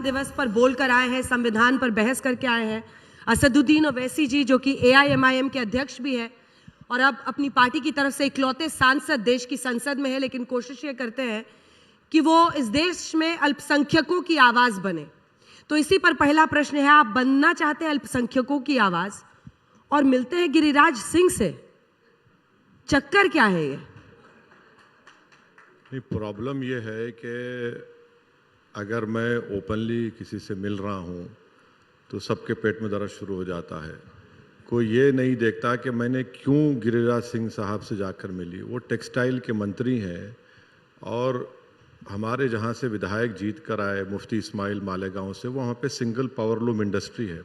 दिवस पर बोलकर आए हैं, संविधान पर बहस करके आए हैं। असदुद्दीन ओवैसी जी जो कि AIMIM के अध्यक्ष भी है और अब अपनी पार्टी की तरफ से इकलौते सांसद देश की संसद में है, लेकिन कोशिश ये करते हैं कि वो इस देश में अल्पसंख्यकों की आवाज बने। तो इसी पर पहला प्रश्न है, आप बनना चाहते हैं अल्पसंख्यकों की आवाज और मिलते हैं गिरिराज सिंह से, चक्कर क्या है ये? प्रॉब्लम ये है कि अगर मैं ओपनली किसी से मिल रहा हूँ तो सबके पेट में दर्द शुरू हो जाता है। कोई ये नहीं देखता कि मैंने क्यों गिरिराज सिंह साहब से जाकर मिली। वो टेक्सटाइल के मंत्री हैं और हमारे जहाँ से विधायक जीत कर आए मुफ्ती इस्माइल मालेगांव से, वहाँ पे सिंगल पावरलूम इंडस्ट्री है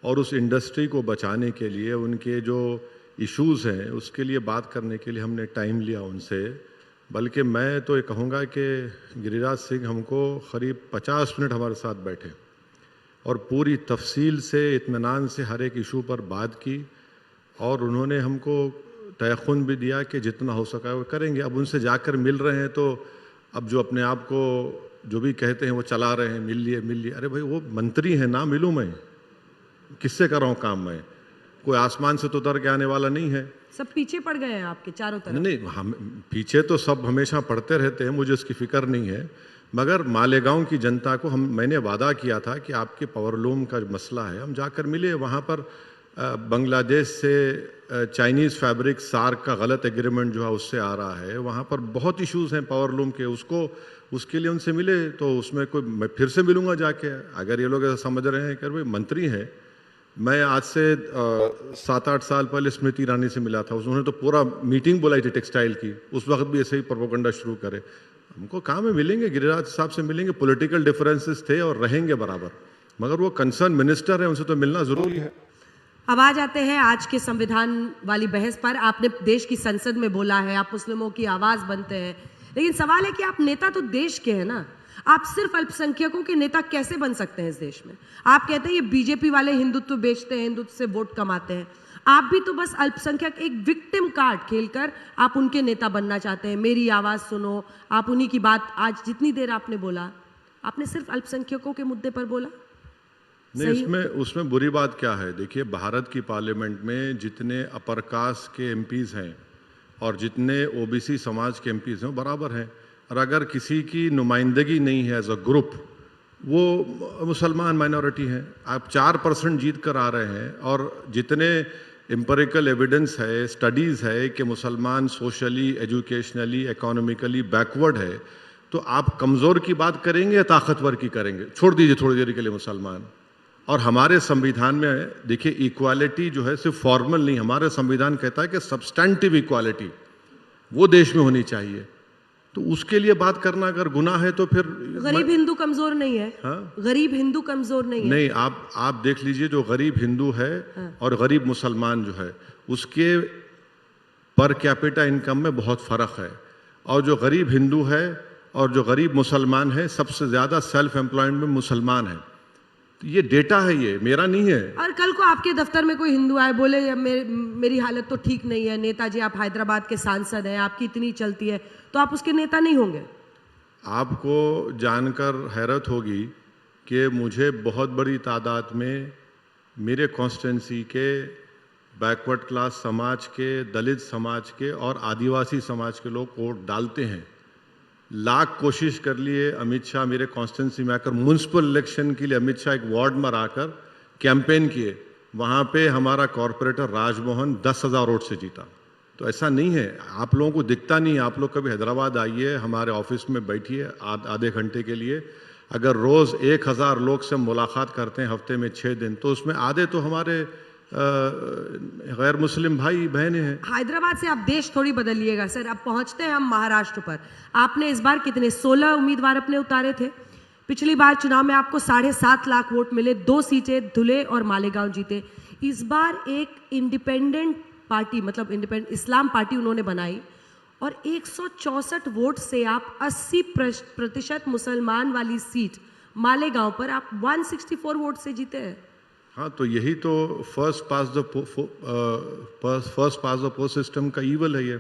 और उस इंडस्ट्री को बचाने के लिए उनके जो इश्यूज़ हैं उसके लिए बात करने के लिए हमने टाइम लिया उनसे। बल्कि मैं तो ये कहूँगा कि गिरिराज सिंह हमको करीब 50 मिनट हमारे साथ बैठे और पूरी तफसील से इत्मीनान से हर एक इशू पर बात की और उन्होंने हमको तयक़ुन भी दिया कि जितना हो सका वो करेंगे। अब उनसे जाकर मिल रहे हैं तो अब जो अपने आप को जो भी कहते हैं वो चला रहे हैं, मिल लिए। अरे भाई वो मंत्री हैं ना, मिलूँ मैं किससे कर रहा हूँ काम? मैं कोई आसमान से तो उतर के आने वाला नहीं है। सब पीछे पड़ गए हैं आपके चारों तरफ। नहीं, हम पीछे तो सब हमेशा पढ़ते रहते हैं, मुझे उसकी फिक्र नहीं है। मगर मालेगांव की जनता को मैंने वादा किया था कि आपके पावरलूम का मसला है, हम जाकर मिले। वहाँ पर बांग्लादेश से चाइनीज़ फैब्रिक सार्क का गलत एग्रीमेंट जो है उससे आ रहा है, वहाँ पर बहुत इश्यूज़ हैं पावरलूम के, उसके लिए उनसे मिले। तो उसमें कोई मैं फिर से मिलूँगा जाके। अगर ये लोग ऐसा समझ रहे हैं कि भाई मंत्री हैं, मैं आज से 7-8 साल पहले स्मृति ईरानी से मिला था, उन्होंने तो पूरा मीटिंग बुलाई थी टेक्सटाइल की, उस वक्त भी ऐसे ही प्रोपेगेंडा शुरू करे। हमको काम में मिलेंगे, गिरिराज साहब से मिलेंगे, पॉलिटिकल डिफरेंसेस थे और रहेंगे बराबर, मगर वो कंसर्न मिनिस्टर है, उनसे तो मिलना जरूरी है। अब आ जाते हैं आज के संविधान वाली बहस पर। आपने देश की संसद में बोला है, आप मुस्लिमों की आवाज बनते हैं, लेकिन सवाल है कि आप नेता तो देश के हैं ना, आप सिर्फ अल्पसंख्यकों के नेता कैसे बन सकते हैं इस देश में? आप कहते हैं ये बीजेपी वाले हिंदुत्व बेचते हैं, हिंदुत्व से वोट कमाते हैं। आप भी तो बस अल्पसंख्यक एक विक्टिम कार्ड खेलकर आप उनके नेता बनना चाहते हैं। मेरी आवाज सुनो, आप उन्हीं की बात आज जितनी देर आपने बोला, आपने सिर्फ अल्पसंख्यकों के मुद्दे पर बोला। नहीं, उसमें बुरी बात क्या है? देखिए, भारत की पार्लियामेंट में जितने अपर कास्ट के एमपीज हैं और जितने ओबीसी समाज के एमपीज हैं बराबर हैं, और अगर किसी की नुमाइंदगी नहीं है एज अ ग्रुप, वो मुसलमान माइनॉरिटी हैं। आप 4% जीत कर आ रहे हैं और जितने एम्पिरिकल एविडेंस है, स्टडीज़ है कि मुसलमान सोशली, एजुकेशनली, इकोनॉमिकली बैकवर्ड है, तो आप कमज़ोर की बात करेंगे या ताकतवर की करेंगे? छोड़ दीजिए थोड़ी देर के लिए मुसलमान। और हमारे संविधान में देखिए इक्वालिटी जो है सिर्फ फॉर्मल नहीं, हमारा संविधान कहता है कि सब्सटेंटिव इक्वालिटी वो देश में होनी चाहिए। तो उसके लिए बात करना अगर गुनाह है तो फिर गरीब हिंदू कमजोर नहीं है। हाँ? गरीब हिंदू कमजोर नहीं है। नहीं, आप देख लीजिए, जो गरीब हिंदू है और गरीब मुसलमान जो है उसके पर कैपिटा इनकम में बहुत फर्क है। और जो गरीब हिंदू है और जो गरीब मुसलमान है, सबसे ज्यादा सेल्फ एम्प्लॉयड में मुसलमान है। ये डेटा है, ये मेरा नहीं है। और कल को आपके दफ्तर में कोई हिंदू आए, बोले मेरी हालत तो ठीक नहीं है, नेताजी आप हैदराबाद के सांसद हैं, आपकी इतनी चलती है, तो आप उसके नेता नहीं होंगे? आपको जानकर हैरत होगी कि मुझे बहुत बड़ी तादाद में मेरे कॉन्स्टिट्यूंसी के बैकवर्ड क्लास समाज के, दलित समाज के और आदिवासी समाज के लोग वोट डालते हैं। लाख कोशिश कर लिए अमित शाह मेरे कॉन्स्टिट्यूंसी में आकर, म्युनिसिपल इलेक्शन के लिए अमित शाह एक वार्ड में आकर कैंपेन किए, वहाँ पे हमारा कॉरपोरेटर राजमोहन 10,000 वोट से जीता। तो ऐसा नहीं है, आप लोगों को दिखता नहीं। आप लोग कभी हैदराबाद आइए, हमारे ऑफिस में बैठिए आधे घंटे के लिए, अगर रोज़ 1,000 लोग से मुलाकात करते हैं हफ्ते में 6 दिन, तो उसमें आधे तो हमारे गैर मुस्लिम भाई बहनें हैं। हैदराबाद से आप देश थोड़ी बदलिएगा सर। अब पहुंचते हैं हम महाराष्ट्र पर। आपने इस बार कितने 16 उम्मीदवार अपने उतारे थे। पिछली बार चुनाव में आपको 7.5 लाख वोट मिले, 2 सीटें धुले और मालेगांव जीते। इस बार एक इंडिपेंडेंट पार्टी, मतलब इंडिपेंडेंट इस्लाम पार्टी उन्होंने बनाई और 164 वोट से आप 80% मुसलमान वाली सीट मालेगांव पर आप 164 वोट से जीते हैं। हाँ, तो यही तो first pass the post system का ईवल है ये।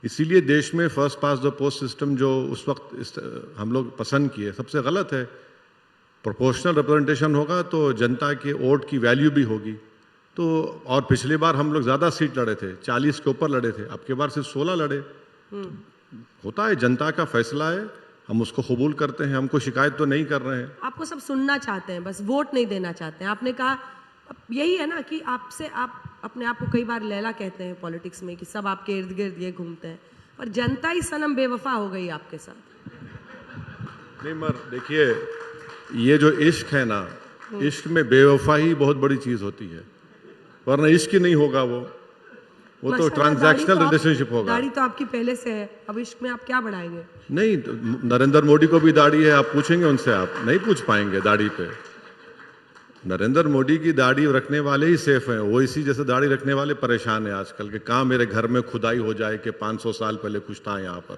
इसीलिए देश में first pass the post system जो उस वक्त हम लोग पसंद किए, सबसे गलत है। प्रोपोर्शनल रिप्रेजेंटेशन होगा तो जनता के वोट की वैल्यू भी होगी। तो और पिछली बार हम लोग ज़्यादा सीट लड़े थे, 40 के ऊपर लड़े थे, अब की बार सिर्फ 16 लड़े। होता है, जनता का फैसला है, हम उसको कबूल करते हैं, हमको शिकायत तो नहीं कर रहे हैं। आपको सब सुनना चाहते हैं, बस वोट नहीं देना चाहते हैं। आपने कहा अब यही है ना कि आपसे आप अपने आप को कई बार लैला कहते हैं पॉलिटिक्स में कि सब आपके इर्द गिर्द ये घूमते हैं, और जनता ही सनम बेवफा हो गई आपके साथ। नहीं मगर देखिए, ये जो इश्क है ना, इश्क में बेवफाई बहुत बड़ी चीज होती है, वरना इश्क ही नहीं होगा वो तो माशाल्लाह, ट्रांजैक्शनल दाढ़ी तो रिलेशनशिप होगा। दाढ़ी तो आपकी पहले से है, अब इश्क में आप क्या बढ़ाएंगे? नहीं तो नरेंद्र मोदी को भी दाढ़ी है, आप पूछेंगे उनसे, आप नहीं पूछ पाएंगे दाढ़ी पे। नरेंद्र मोदी की दाढ़ी रखने वाले ही सेफ हैं, वो इसी जैसे दाढ़ी रखने वाले परेशान है आजकल के, कहाँ मेरे घर में खुदाई हो जाए कि 500 साल पहले कुछ था यहाँ पर।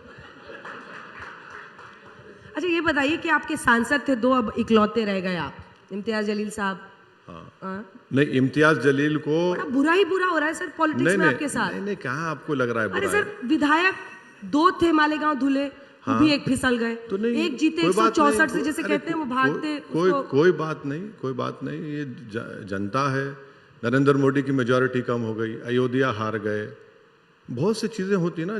अच्छा ये बताइए कि आपके सांसद थे 2, अब इकलौते रह गए आप, इम्तियाज जलील साहब। हाँ। नहीं, इम्तियाज जलील को बड़ा बुरा ही बुरा हो रहा है सर पॉलिटिक्स में आपके साथ। नहीं, कहाँ आपको लग रहा है अरे बुरा है? सर विधायक 2 थे मालेगांव धुले, वो भी एक फिसल गए, तो नहीं, एक जीते कोई बात 164 से, नहीं, जैसे अरे कहते हैं वो भागते कोई बात नहीं, कोई बात नहीं, ये जनता है। नरेंद्र मोदी की मेजॉरिटी कम हो गई, अयोध्या हार गए, बहुत सी चीजें होती ना,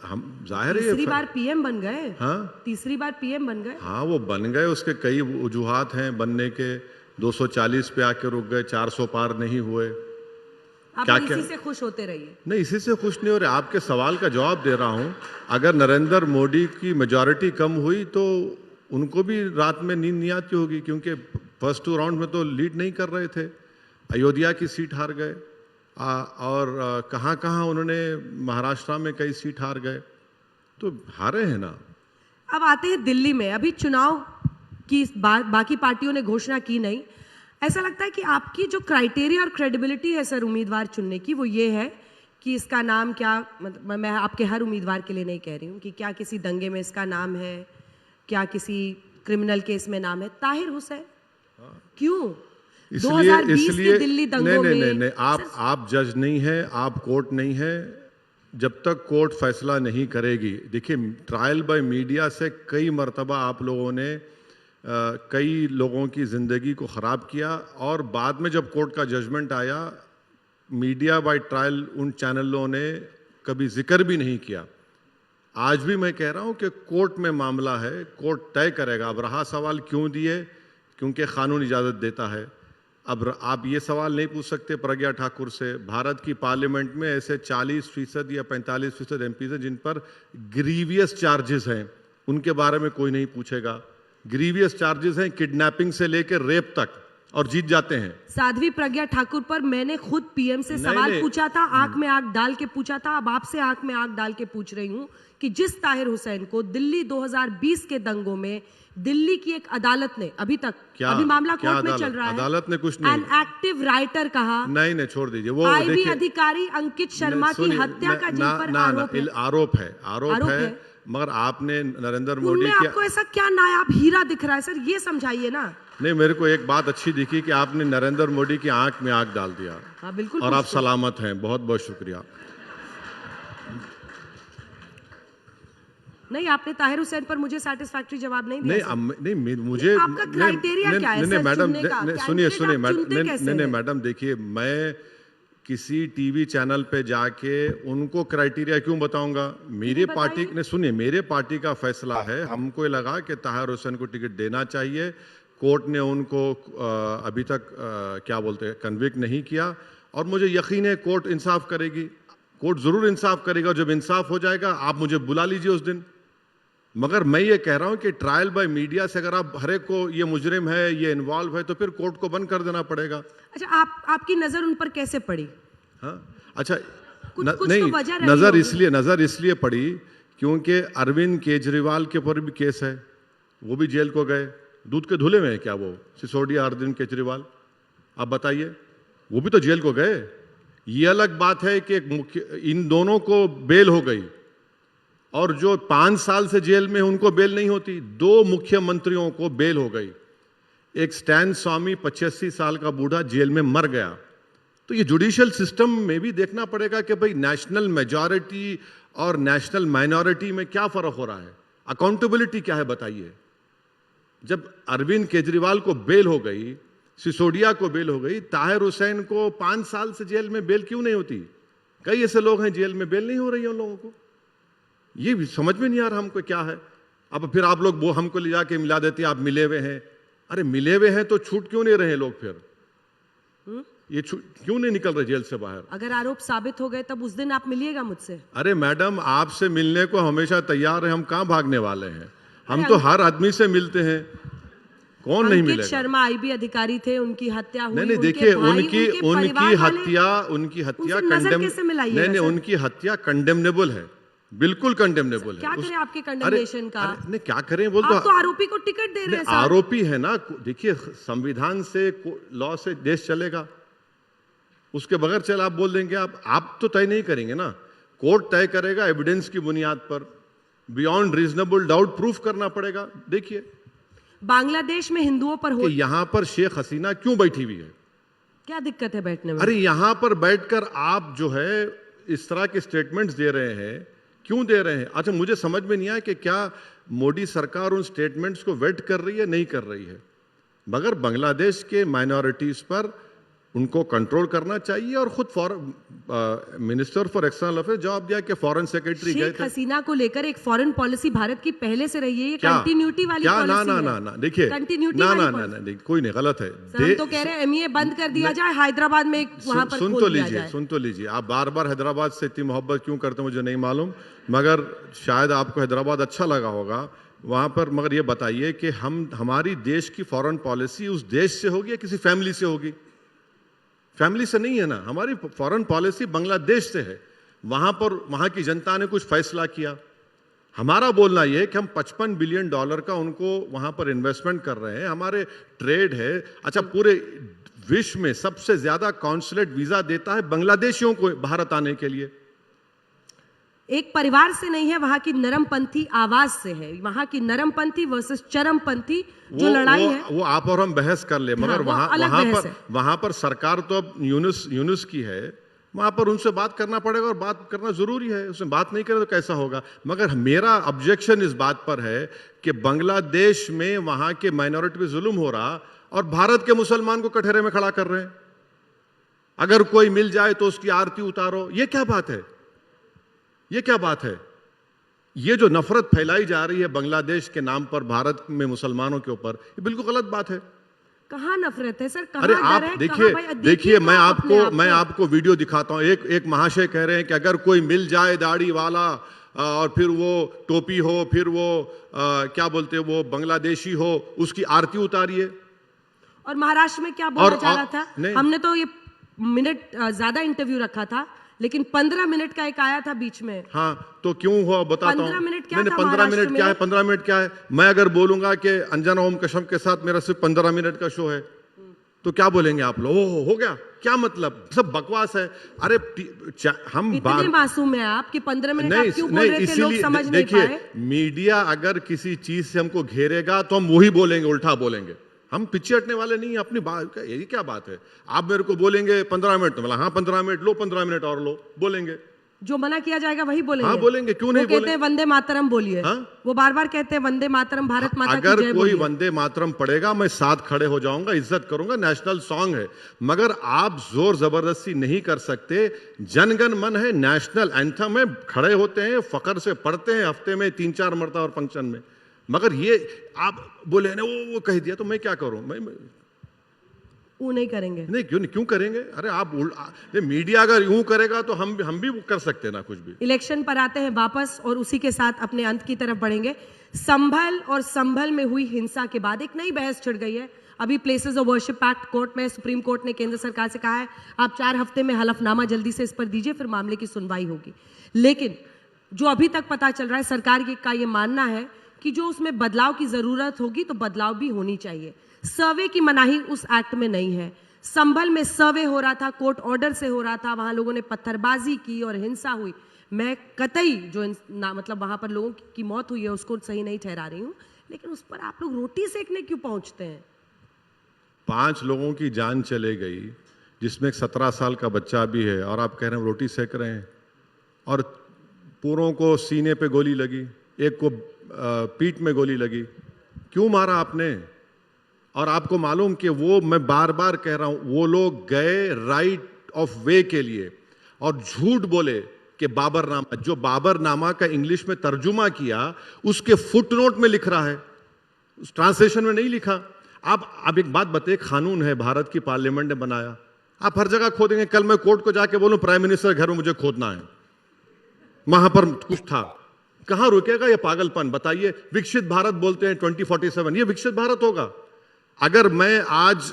हम जाहिर है तीसरी बार पीएम बन गए। हाँ, तीसरी बार पीएम बन गए। हाँ वो बन गए, उसके कई वजूहात हैं बनने के। 240 पे आके रुक गए, 400 पार नहीं हुए। आप क्या इसी से खुश होते रहिए। नहीं, इसी से खुश नहीं हो रहे, आपके सवाल का जवाब दे रहा हूं। अगर नरेंद्र मोदी की मेजॉरिटी कम हुई तो उनको भी रात में नींद नहीं आती होगी, क्योंकि फर्स्ट 2 राउंड में तो लीड नहीं कर रहे थे, अयोध्या की सीट हार गए, और कहाँ कहाँ उन्होंने महाराष्ट्र में कई सीट हार गए, तो हारे हैं ना। अब आते हैं दिल्ली में, अभी चुनाव की बाकी पार्टियों ने घोषणा की नहीं। ऐसा लगता है कि आपकी जो क्राइटेरिया और क्रेडिबिलिटी है सर उम्मीदवार चुनने की, वो ये है कि इसका नाम क्या, मतलब मैं आपके हर उम्मीदवार के लिए नहीं कह रही हूँ, कि क्या किसी दंगे में इसका नाम है, क्या किसी क्रिमिनल केस में नाम है। ताहिर हुसैन क्यों? 2020 के दिल्ली दंगों में नहीं, आप जज नहीं है, आप कोर्ट नहीं है, जब तक कोर्ट फैसला नहीं करेगी। देखिए, ट्रायल बाय मीडिया से कई मर्तबा आप लोगों ने कई लोगों की ज़िंदगी को ख़राब किया, और बाद में जब कोर्ट का जजमेंट आया, मीडिया बाय ट्रायल उन चैनलों ने कभी जिक्र भी नहीं किया। आज भी मैं कह रहा हूं कि कोर्ट में मामला है, कोर्ट तय करेगा। अब रहा सवाल क्यों दिए, क्योंकि कानून इजाज़त देता है। अब आप ये सवाल नहीं पूछ सकते प्रज्ञा ठाकुर से। भारत की पार्लियामेंट में ऐसे 40% या 45% एमपीज हैं जिन पर ग्रीवियस चार्जेस हैं, उनके बारे में कोई नहीं पूछेगा। ग्रीवियस चार्जेस हैं किडनैपिंग से लेकर रेप तक, और जीत जाते हैं। साध्वी प्रज्ञा ठाकुर पर मैंने खुद पीएम से सवाल पूछा था, आंख में आंख डाल के पूछा था। अब आपसे आंख में आंख डाल के पूछ रही हूं कि जिस ताहिर हुसैन को दिल्ली 2020 के दंगों में दिल्ली की एक अदालत ने, अभी तक अभी मामला कोर्ट में चल रहा है, अदालत ने कुछ नहीं, एन एक्टिव राइटर कहा। नहीं छोड़ दीजिए वो। आईबी अधिकारी अंकित शर्मा की हत्या का जिन पर आरोप है, मगर आपने नरेंद्र मोदी की, आपको ऐसा क्या नायाब हीरा दिख रहा है सर, ये समझाइए ना। नहीं, मेरे को एक बात अच्छी दिखी कि आपने नरेंद्र मोदी की आंख में आंख डाल दिया। हाँ बिल्कुल, और आप सलामत हैं, बहुत बहुत शुक्रिया। नहीं, आपने ताहिर हुसैन पर मुझे सैटिस्फैक्टरी जवाब नहीं दिया। नहीं मुझे आपका क्राइटेरिया क्या है? नहीं मैडम, सुनिए मैडम, देखिए, मैं किसी टीवी चैनल पे जाके उनको क्राइटेरिया क्यों बताऊंगा? मेरे पार्टी ने, सुनिए, मेरे पार्टी का फैसला है, हमको लगा कि ताहिर हुसैन को टिकट देना चाहिए। कोर्ट ने उनको अभी तक क्या बोलते हैं, कन्विक्ट नहीं किया, और मुझे यकीन है कोर्ट इंसाफ करेगी। कोर्ट जरूर इंसाफ करेगा। जब इंसाफ हो जाएगा आप मुझे बुला लीजिए उस दिन। मगर मैं ये कह रहा हूं कि ट्रायल बाय मीडिया से अगर आप हर एक को ये मुजरिम है, ये इन्वॉल्व है, तो फिर कोर्ट को बंद कर देना पड़ेगा। अच्छा, आपकी नजर उन पर कैसे पड़ी? हाँ, अच्छा, नहीं, तो नजर इसलिए पड़ी क्योंकि अरविंद केजरीवाल के ऊपर भी केस है, वो भी जेल को गए। दूध के धुले में है क्या वो सिसोदिया अरविंद केजरीवाल? आप बताइए, वो भी तो जेल को गए। ये अलग बात है कि इन दोनों को बेल हो गई, और जो 5 साल से जेल में उनको बेल नहीं होती। 2 मुख्यमंत्रियों को बेल हो गई। एक स्टैन स्वामी 85 साल का बूढ़ा जेल में मर गया। तो ये जुडिशियल सिस्टम में भी देखना पड़ेगा कि भाई नेशनल मेजॉरिटी और नेशनल माइनॉरिटी में क्या फर्क हो रहा है, अकाउंटेबिलिटी क्या है, बताइए। जब अरविंद केजरीवाल को बेल हो गई, सिसोदिया को बेल हो गई, ताहिर हुसैन को 5 साल से जेल में बेल क्यों नहीं होती? कई ऐसे लोग हैं जेल में, बेल नहीं हो रही है उन लोगों को। ये भी समझ में नहीं आ रहा हमको क्या है। अब फिर आप लोग वो हमको ले जाके मिला देते हैं, आप मिले हुए हैं। अरे मिले हुए हैं तो छूट क्यों नहीं रहे लोग? फिर ये क्यों नहीं निकल रहे जेल से बाहर? अगर आरोप साबित हो गए तब उस दिन आप मिलिएगा मुझसे? अरे मैडम, आपसे मिलने को हमेशा तैयार है, हम कहां भागने वाले हैं? हम तो हर आदमी से मिलते हैं, कौन नहीं मिलेगा? शर्मा आईबी अधिकारी थे, उनकी हत्या हुई। नहीं देखिए, उनकी हत्या कंडेमनेबल है, बिल्कुल कंडेमनेबल है। क्या करें आपके कंडेमनेशन का? नहीं क्या करें, बोल आप तो आरोपी को टिकट दे रहे हैं। आरोपी है ना। देखिए, संविधान से, लॉ से देश चलेगा, उसके बगैर चल आप बोल देंगे? आप तो तय नहीं करेंगे ना, कोर्ट तय करेगा एविडेंस की बुनियाद पर, बियॉन्ड रीजनेबल डाउट प्रूफ करना पड़ेगा। देखिए बांग्लादेश में हिंदुओं पर कि यहां पर शेख हसीना क्यों बैठी हुई है? क्या दिक्कत है बैठने में? अरे यहां पर बैठकर आप जो है इस तरह के स्टेटमेंट्स दे रहे हैं, क्यों दे रहे हैं? अच्छा, मुझे समझ में नहीं आया कि क्या मोदी सरकार उन स्टेटमेंट्स को वेट कर रही है, नहीं कर रही है। मगर बांग्लादेश के माइनॉरिटीज पर उनको कंट्रोल करना चाहिए, और खुद मिनिस्टर फॉर एक्सटर्नल अफेयर्स जवाब दिया कि फॉरेन सेक्रेटरी गए थे। शेख हसीना को लेकर एक फॉरेन पॉलिसी भारत की पहले से रही है, ये कंटिन्यूटी वाली क्या? पॉलिसी ना देखिए, ना कोई नहीं, गलत है। हम तो कह रहे हैं एमईए बंद कर दिया जाए, हैदराबाद में वहां पर सुन तो लीजिए। आप बार बार हैदराबाद से इतनी मोहब्बत क्यों करते हैं मुझे नहीं मालूम, मगर शायद आपको हैदराबाद अच्छा लगा होगा वहां पर। मगर ये बताइए कि हमारी देश की फॉरेन पॉलिसी उस देश से होगी या किसी फैमिली से होगी? फैमिली से नहीं है ना, हमारी फॉरेन पॉलिसी बांग्लादेश से है। वहां की जनता ने कुछ फैसला किया। हमारा बोलना यह है कि हम $55 बिलियन का उनको वहां पर इन्वेस्टमेंट कर रहे हैं, हमारे ट्रेड है। अच्छा, पूरे विश्व में सबसे ज्यादा कॉन्सुलेट वीजा देता है बांग्लादेशियों को भारत आने के लिए। एक परिवार से नहीं है, वहां की नरमपंथी आवाज से है। वहां की नरमपंथी वर्सेस चरमपंथी जो लड़ाई है, वो आप और हम बहस कर ले, मगर वहां पर सरकार तो अब यूनुस की है, वहां पर उनसे बात करना पड़ेगा, और बात करना जरूरी है। उसमें बात नहीं करें तो कैसा होगा? मगर मेरा ऑब्जेक्शन इस बात पर है कि बांग्लादेश में वहां के माइनॉरिटी पे जुल्म हो रहा, और भारत के मुसलमान को कटहरे में खड़ा कर रहे हैं। अगर कोई मिल जाए तो उसकी आरती उतारो, ये क्या बात है? ये क्या बात है? ये जो नफरत फैलाई जा रही है बांग्लादेश के नाम पर भारत में मुसलमानों के ऊपर, ये बिल्कुल गलत बात है। कहाँ नफरत है सर? कहाँ अरे आप देखिए, मैं आपको वीडियो दिखाता हूं। एक महाशय कह रहे हैं कि अगर कोई मिल जाए दाढ़ी वाला, और फिर वो टोपी हो, फिर वो क्या बोलते हैं, वो बांग्लादेशी हो, उसकी आरती उतारिए। और महाराष्ट्र में क्या बोला जा रहा था? हमने तो ये मिनट ज्यादा इंटरव्यू रखा था, लेकिन 15 मिनट का एक आया था बीच में। हाँ, तो क्यों हुआ बताता हूं। 15 मिनट क्या था? 15 मिनट क्या है? 15 मिनट क्या है? मैं अगर बोलूंगा कि अंजना ओम कश्यप के साथ मेरा सिर्फ 15 मिनट का शो है, तो क्या बोलेंगे आप लोग? हो गया, क्या मतलब? सब बकवास है। अरे हम इतने मासूम है आप कि 15 मिनट आप क्यों बोल रहे थे? लोग समझ नहीं पाए। मीडिया अगर किसी चीज से हमको घेरेगा तो हम वही बोलेंगे, उल्टा बोलेंगे। हम पीछे हटने वाले नहीं, अपनी बात। यही क्या बात है? आप मेरे को बोलेंगे 15 मिनट, तो बोला हाँ 15 मिनट लो, 15 मिनट और लो, बोलेंगे। जो मना किया जाएगा वही बोलेंगे। हाँ बोलेंगे, क्यों नहीं? कहते हैं वंदे मातरम बोलिए। वो बार बार कहते हैं वंदे मातरम, भारत माता की जय बोलिए। अगर कोई वंदे मातरम पढ़ेगा, मैं साथ खड़े हो जाऊंगा, इज्जत करूंगा, नेशनल सॉन्ग है। मगर आप जोर जबरदस्ती नहीं कर सकते। जनगण मन है, नेशनल एंथम है, खड़े होते हैं, फखर से पढ़ते हैं, हफ्ते में 3-4 मरतबा और फंक्शन में। मगर ये आप बोले ना वो कह दिया, तो मैं क्या करूं? मैं वो नहीं करेंगे। नहीं, क्यों करेंगे? अरे आप मीडिया अगर यूं करेगा तो हम भी कर सकते हैं ना कुछ भी। इलेक्शन पर आते हैं वापस, और उसी के साथ अपने अंत की तरफ बढ़ेंगे। संभल में हुई हिंसा के बाद एक नई बहस छिड़ गई है। अभी places of worship act court में, सुप्रीम कोर्ट ने केंद्र सरकार से कहा है आप 4 हफ्ते में हलफनामा जल्दी से इस पर दीजिए, फिर मामले की सुनवाई होगी। लेकिन जो अभी तक पता चल रहा है, सरकार का ये मानना है कि जो उसमें बदलाव की जरूरत होगी तो बदलाव भी होनी चाहिए। सर्वे की मनाही उस एक्ट में नहीं है। संभल में सर्वे हो रहा था, कोर्ट ऑर्डर से हो रहा था, वहां लोगों ने पत्थरबाजी की और हिंसा हुई। मैं कतई जो मतलब वहां पर लोगों की मौत हुई है उसको सही नहीं ठहरा रही हूं, लेकिन उस पर आप लोग रोटी सेकने क्यों पहुंचते हैं? 5 लोगों की जान चले गई, जिसमें एक 17 साल का बच्चा भी है, और आप कह रहे हैं रोटी सेक रहे हैं। और पूरों को सीने पे गोली लगी, एक को पीठ में गोली लगी। क्यों मारा आपने? और आपको मालूम कि वो, मैं बार बार कह रहा हूं, वो लोग गए राइट ऑफ वे के लिए और झूठ बोले कि बाबरनामा, जो बाबरनामा का इंग्लिश में तर्जुमा किया उसके फुटनोट में लिख रहा है, उस ट्रांसलेशन में नहीं लिखा। आप एक बात बताइए, कानून है, भारत की पार्लियामेंट ने बनाया, आप हर जगह खोदेंगे। कल मैं कोर्ट को जाके बोलूं प्राइम मिनिस्टर घर में मुझे खोदना है, वहां पर कुछ था, कहां रुकेगा ये पागलपन? बताइए। विकसित भारत बोलते हैं 2047, ये विकसित भारत होगा? अगर मैं आज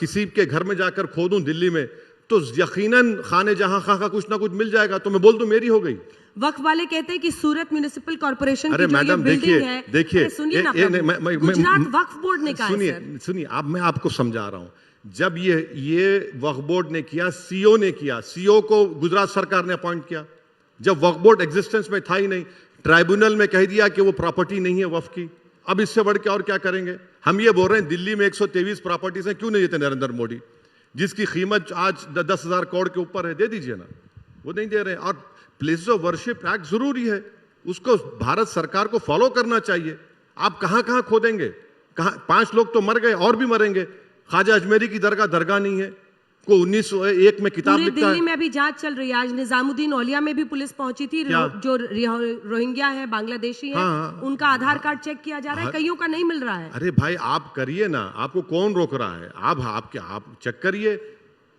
किसी के घर में जाकर खोदूं दिल्ली में, तो यकीनन खाने जहां खा का कुछ ना कुछ मिल जाएगा, तो मैं बोल दूं मेरी हो गई। वक्फ वाले कहते हैं कि सूरत म्युनिसिपल कॉर्पोरेशन अरे की जो मैडम, ये बिल्डिंग है, देखिए, सुनिए ना प्रभु, गुजरात वक्फ बोर्ड ने कहा है सर। सुनिए, अब मैं आपको समझा रहा हूं। जब ये वक्फ बोर्ड ने किया, सीओ ने किया, सीओ को गुजरात सरकार ने अपॉइंट किया, जब वक्फ बोर्ड एग्जिस्टेंस में था ही नहीं। ट्राइब्यूनल में कह दिया कि वो प्रॉपर्टी नहीं है वक्फ की। अब इससे बढ़ के और क्या करेंगे? हम ये बोल रहे हैं दिल्ली में 123 प्रॉपर्टीज हैं, क्यों नहीं देते नरेंद्र मोदी, जिसकी कीमत आज 10,000 करोड़ के ऊपर है? दे दीजिए ना, वो नहीं दे रहे हैं। और प्लेसेस ऑफ वर्शिप एक्ट जरूरी है, उसको भारत सरकार को फॉलो करना चाहिए। आप कहां कहां खोदेंगे? कहां? 5 लोग तो मर गए, और भी मरेंगे। ख्वाजा अजमेरी की दरगाह नहीं है, को 1901 में किताब लिखता है। दिल्ली में अभी जांच चल रही है। आज निजामुद्दीन औलिया में भी पुलिस पहुंची थी। जो रोहिंग्या है, बांग्लादेशी है, उनका आधार कार्ड चेक किया जा रहा है, कईयों का नहीं मिल रहा है। अरे भाई, आप करिए ना, आपको कौन रोक रहा है? आप चेक करिए,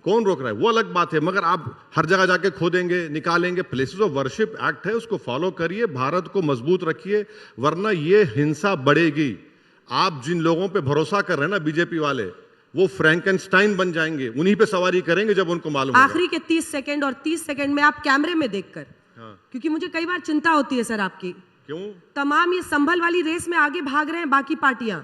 कौन रोक रहा है? वो अलग बात है, मगर आप हर जगह जाके खोदेंगे, निकालेंगे। प्लेसेस ऑफ वर्शिप एक्ट है, उसको फॉलो करिए, भारत को मजबूत रखिए, वरना ये हिंसा बढ़ेगी। आप जिन लोगों पे भरोसा कर रहे हैं ना, बीजेपी वाले, वो फ्रैंकेनस्टाइन बन जाएंगे, उन्हीं पे सवारी करेंगे जब उनको मालूम होगा। आखिरी के 30 सेकंड और 30 सेकंड में आप कैमरे में देखकर, क्योंकि मुझे कई बार चिंता होती है सर आपकी, क्यों तमाम ये संभल वाली रेस में आगे भाग रहे हैं बाकी पार्टियां।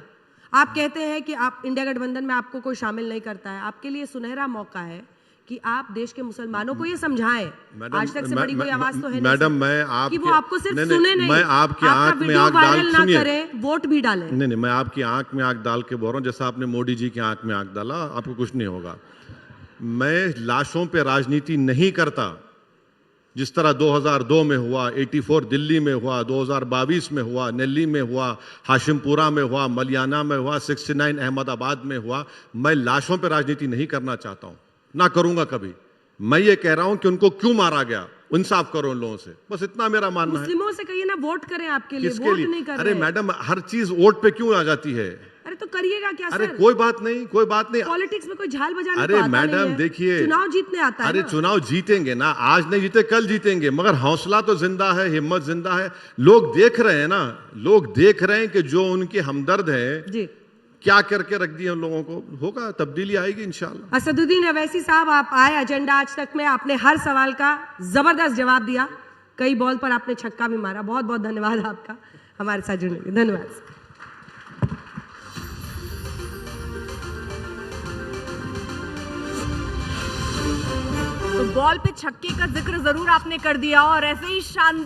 आप कहते हैं कि आप इंडिया गठबंधन में आपको कोई शामिल नहीं करता है। आपके लिए सुनहरा मौका है कि आप देश के मुसलमानों को ये समझाएं। आज तक से बड़ी कोई आवाज तो है नहीं मैडम, मैं कि वो आपको सिर्फ सुने नहीं, मैं आपकी आंख में आंख वायरल डाल, ना करें, वोट भी डालें। नहीं, मैं आपकी आंख में आंख डाल के बोल रहा हूं, जैसा आपने मोदी जी की आंख में आंख डाला, आपको कुछ नहीं होगा। मैं लाशों पे राजनीति नहीं करता, जिस तरह 2002 में हुआ, 84 दिल्ली में हुआ, 2022 में हुआ, नेल्ली में हुआ, हाशिमपुरा में हुआ, मलियाना में हुआ, 69 अहमदाबाद में हुआ। मैं लाशों पे राजनीति नहीं करना चाहता हूं, ना करूंगा कभी। मैं ये कह रहा हूं कि उनको क्यों मारा गया, इंसाफ करो उन लोगों से, बस इतना मेरा मानना है। मुस्लिमों से कहिए ना वोट करें आपके लिए, किसके वोट लिए? नहीं कर अरे रहे। मैडम, हर चीज वोट पे क्यों आ जाती है? अरे तो करिएगा क्या अरे सर? कोई बात नहीं, कोई बात नहीं। पॉलिटिक्स में कोई झाल बजाने अरे तो आता मैडम, नहीं है। देखिए, चुनाव जीतने आता है अरे ना। चुनाव जीतेंगे ना, आज नहीं जीते कल जीतेंगे, मगर हौसला तो जिंदा है, हिम्मत जिंदा है। लोग देख रहे हैं ना, लोग देख रहे हैं कि जो उनके हमदर्द है जी, क्या करके रख दिए उन लोगों को। होगा, तब्दीली आएगी इंशाल्लाह। असदुद्दीन अवैसी साहब, आप आए एजेंडा आज तक में, आपने हर सवाल का जबरदस्त जवाब दिया, कई बॉल पर आपने छक्का भी मारा। बहुत बहुत धन्यवाद आपका हमारे साथ जुड़ने के लिए। धन्यवाद। तो बॉल पे छक्के का जिक्र जरूर आपने कर दिया, और ऐसे ही शानदार